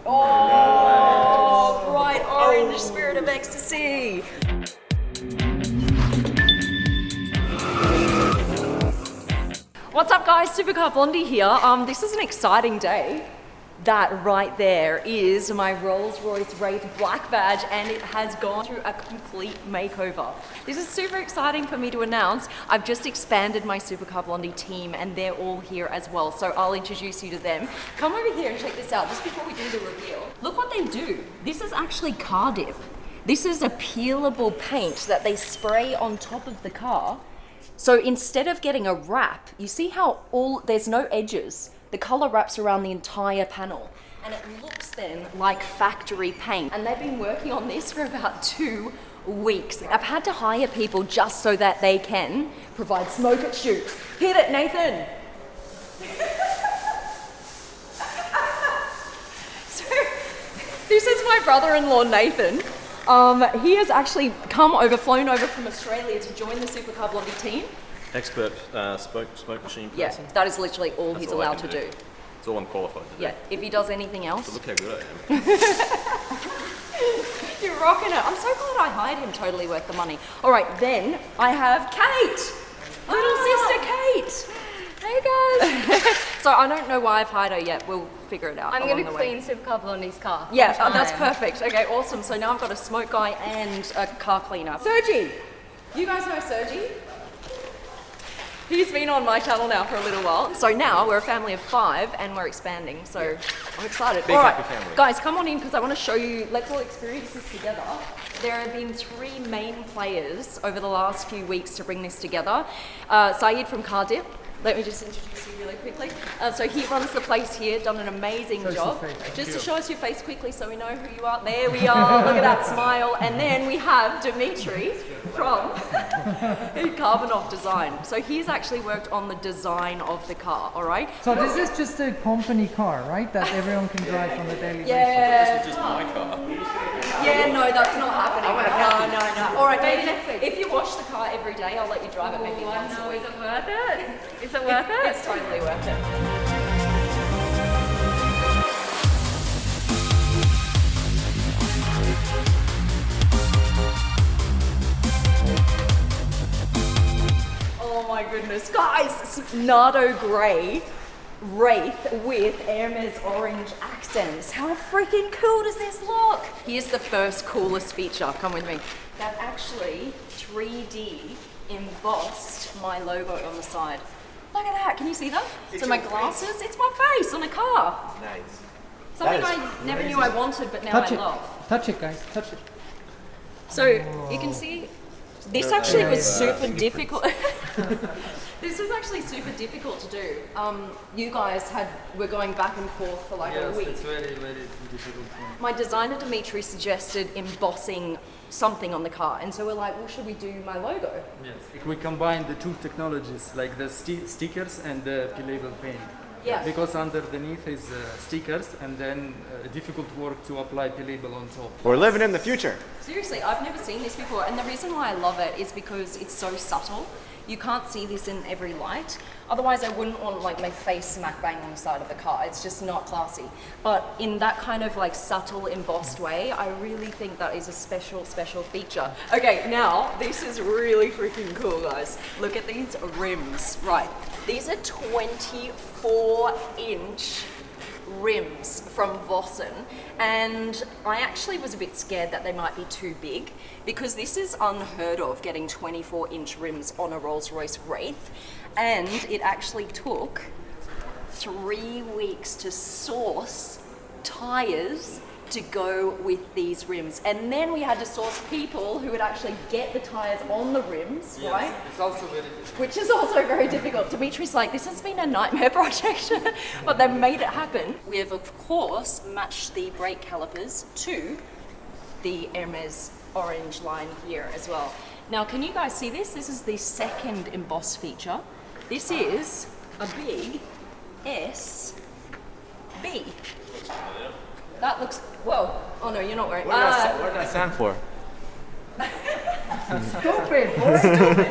Oh, bright orange, spirit of ecstasy. What's up guys, Supercar Blondie here. This is an exciting day. That right there is my Rolls Royce Wraith black badge and it has gone through a complete makeover. This is super exciting for me to announce. I've just expanded my Supercar Blondie team and they're all here as well. So I'll introduce you to them. Come over here and check this out just before we do the reveal. Look what they do. This is actually Cardip. This is a peelable paint that they spray on top of the car. So instead of getting a wrap, you see how there's no edges. The color wraps around the entire panel and it looks then like factory paint. And they've been working on this for about 2 weeks. I've had to hire people just so that they can provide smoke at shoots. Hit it, Nathan. So this is my brother-in-law, Nathan. He has actually flown over from Australia to join the Supercar Blondie team. Expert smoke machine person. Yeah, that is literally all he's allowed to do. It's all I'm qualified to do. Yeah, if he does anything else. So look how good I am. You're rocking it. I'm so glad I hired him. Totally worth the money. All right, then I have Kate. Little sister Kate. Hey guys. So I don't know why I've hired her yet. We'll figure it out. I'm going to clean Supercar Blondie's car. Yeah, that's perfect. Okay, awesome. So now I've got a smoke guy and a car cleaner. Sergi. You guys know Sergi? He's been on my channel now for a little while. So now we're a family of 5 and we're expanding. So I'm excited. Big all right, happy family. Guys, come on in because I want to show you, let's all experience this together. There have been 3 main players over the last few weeks to bring this together. Saeed from Cardip. Let me just introduce you really quickly. So he runs the place here, done an amazing job. Just to show us your face quickly so we know who you are. There we are, look at that smile. And then we have Dimitri from Carbonov Design. So he's actually worked on the design of the car, all right? So this is just a company car, right? That everyone can drive on a daily basis. Yeah. This is just my car. Yeah, no, that's not happening. No. All right, maybe if you wash the car every day, I'll let you drive it maybe once a week. Is it worth it? Is it worth it? It's totally worth it. Oh my goodness, guys, it's Nardo grey Wraith with Hermes orange accents. How freaking cool does this look? Here's the first coolest feature, come with me. That actually 3D embossed my logo on the side. Look at that, can you see that? So my glasses, it's my face on a car. Nice. Something I never knew I wanted, but now I love. Touch it, guys. Touch it. So you can see, this actually was super difficult. This was actually super difficult to do. You guys were going back and forth for like a week. It's very, very difficult. My designer Dimitri suggested embossing something on the car, and so we're like, well, should we do my logo? Yes. We combine the 2 technologies, like the stickers and the peelable paint. Yeah. Because underneath is stickers, and then difficult work to apply peelable on top. We're living in the future. Seriously, I've never seen this before, and the reason why I love it is because it's so subtle. You can't see this in every light. Otherwise, I wouldn't want like my face smack bang on the side of the car. It's just not classy. But in that kind of like subtle embossed way, I really think that is a special feature. Okay, now this is really freaking cool, guys. Look at these rims. Right, these are 24-inch rims from Vossen, and I actually was a bit scared that they might be too big because this is unheard of, getting 24-inch rims on a Rolls Royce Wraith, and it actually took 3 weeks to source tyres to go with these rims, and then we had to source people who would actually get the tyres on the rims, Yes, right? it's also very difficult. Which is also very difficult. Dimitri's like, this has been a nightmare project, but they've made it happen. We have, of course, matched the brake calipers to the Hermes orange line here as well. Now, can you guys see this? This is the second emboss feature. This is a big SB. That looks, whoa, oh no, you're not wearing, What did that stand for? Stupid, boy. Stupid.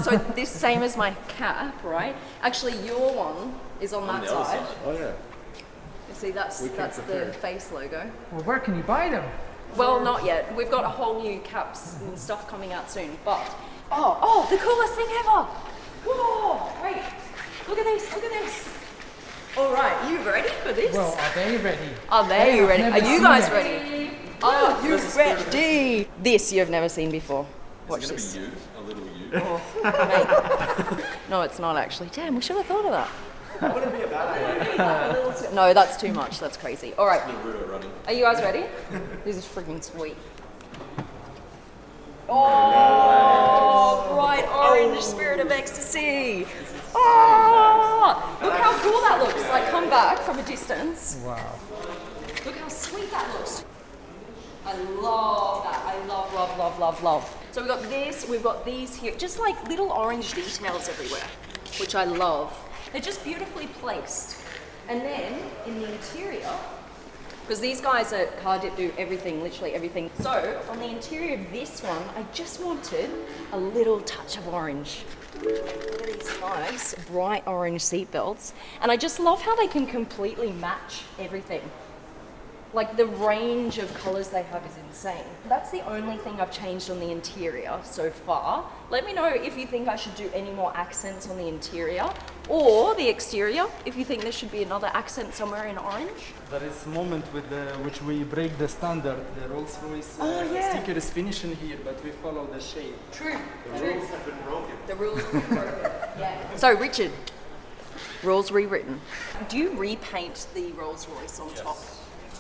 So this same as my cap, right? Actually, your one is on that The other side. Oh yeah. See, that's the face logo. Well, where can you buy them? Well, not yet. We've got a whole new caps and stuff coming out soon, but oh, the coolest thing ever! Whoa! Wait, look at this! Look at this! All right, you ready for this? Well, are they ready? Are they ready? I've Are never you seen guys it. ready? Are you ready? This you've never seen before. Watch this. You, a little you. Mate. No, it's not actually. Damn, we should have thought of that. Wouldn't be a bad idea. No, that's too much. That's crazy. All right. Are you guys ready? This is freaking sweet. Oh, bright orange spirit of ecstasy. Oh, look how cool that looks. Like, come back from a distance. Wow. Look how sweet that looks. I love that. I love, love, love, love, love. So we've got this, we've got these here, just like little orange details everywhere, which I love. They're just beautifully placed. And then in the interior, because these guys at Cardip do everything, literally everything. So on the interior of this one, I just wanted a little touch of orange. Look at these nice bright orange seat belts. And I just love how they can completely match everything. Like the range of colours they have is insane. That's the only thing I've changed on the interior so far. Let me know if you think I should do any more accents on the interior or the exterior, if you think there should be another accent somewhere in orange. There is a moment with which we break the standard. The Rolls Royce sticker is finishing here, but we follow the shape. True. The rules have been broken. The rules have been broken. Yeah. So Richard, rules rewritten. Do you repaint the Rolls Royce on top?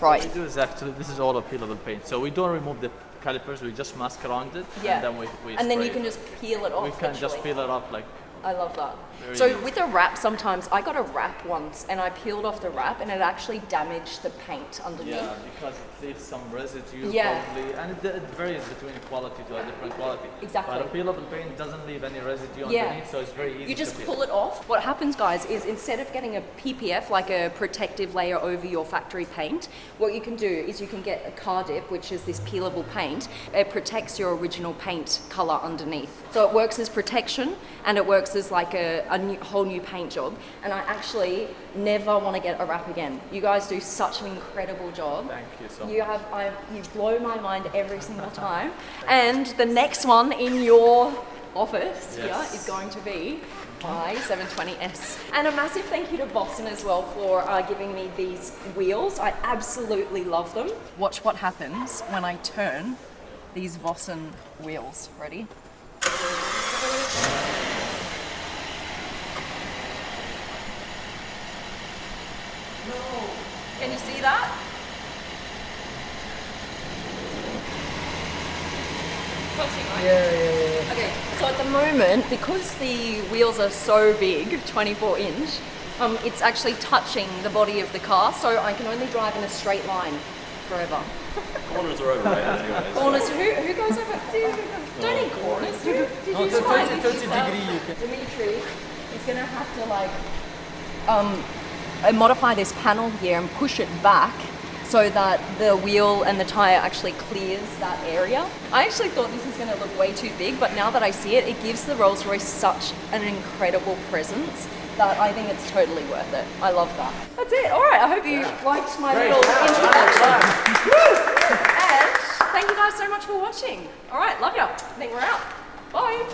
Right. What we do is actually, this is all a peelable paint. So we don't remove the calipers, we just mask around it, Yeah. and then we And then spray you can it. just peel it off. We can just literally. peel it off like, I love that. Very So easy. with a wrap, sometimes I got a wrap once and I peeled off the wrap and it actually damaged the paint underneath. yeah, because it leaves some residue Yeah. probably, and it varies between quality to a different quality. Exactly. But a peelable paint doesn't leave any residue Yeah. underneath, so it's very easy You just to peel. pull it off. What happens, guys, is instead of getting a PPF, like a protective layer over your factory paint, what you can do is you can get a Cardip, which is this peelable paint. It protects your original paint color underneath. So it works as protection and it works as like a whole new paint job. And I actually never want to get a wrap again. You guys do such an incredible job. Thank you so much. You blow my mind every single time. And the next one in your office here is going to be my 720S. And a massive thank you to Boston as well for giving me these wheels. I absolutely love them. Watch what happens when I turn these Vossen wheels. Ready? Can you see that? Yeah. Okay, so at the moment, because the wheels are so big, 24 inch, it's actually touching the body of the car, so I can only drive in a straight line forever. Corners are overrated anyways. Corners, who goes over? Don't need corners. Did No, you it's a find 30 this yourself? degree you can. Dimitri is gonna have to modify this panel here and push it back so that the wheel and the tire actually clears that area. I actually thought this was going to look way too big, but now that I see it, it gives the Rolls Royce such an incredible presence that I think it's totally worth it. I love that. That's it. All right. I hope you liked my little introduction. Woo! And thank you guys so much for watching. All right. Love ya. I think we're out. Bye.